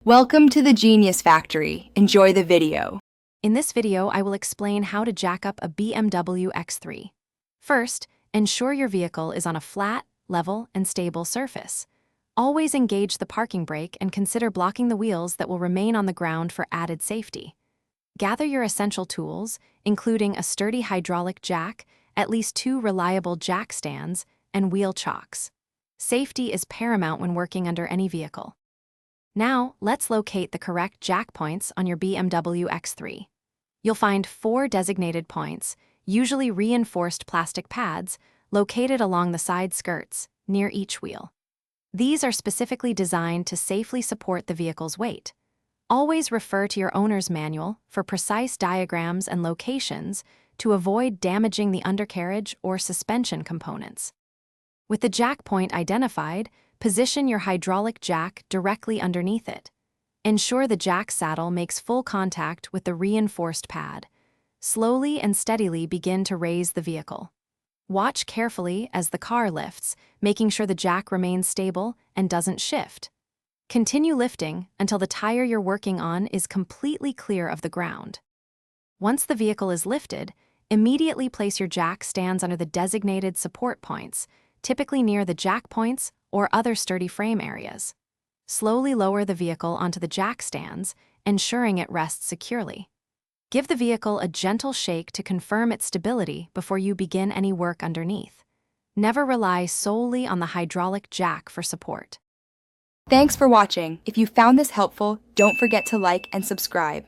Welcome to the Genius Factory. Enjoy the video. In this video, I will explain how to jack up a BMW X3. First, ensure your vehicle is on a flat, level, and stable surface. Always engage the parking brake and consider blocking the wheels that will remain on the ground for added safety. Gather your essential tools, including a sturdy hydraulic jack, at least 2 reliable jack stands, and wheel chocks. Safety is paramount when working under any vehicle. Now, let's locate the correct jack points on your BMW X3. You'll find 4 designated points, usually reinforced plastic pads, located along the side skirts, near each wheel. These are specifically designed to safely support the vehicle's weight. Always refer to your owner's manual for precise diagrams and locations to avoid damaging the undercarriage or suspension components. With the jack point identified, position your hydraulic jack directly underneath it. Ensure the jack saddle makes full contact with the reinforced pad. Slowly and steadily begin to raise the vehicle. Watch carefully as the car lifts, making sure the jack remains stable and doesn't shift. Continue lifting until the tire you're working on is completely clear of the ground. Once the vehicle is lifted, immediately place your jack stands under the designated support points, typically near the jack points or other sturdy frame areas. Slowly lower the vehicle onto the jack stands, ensuring it rests securely. Give the vehicle a gentle shake to confirm its stability before you begin any work underneath. Never rely solely on the hydraulic jack for support. Thanks for watching. If you found this helpful, don't forget to like and subscribe.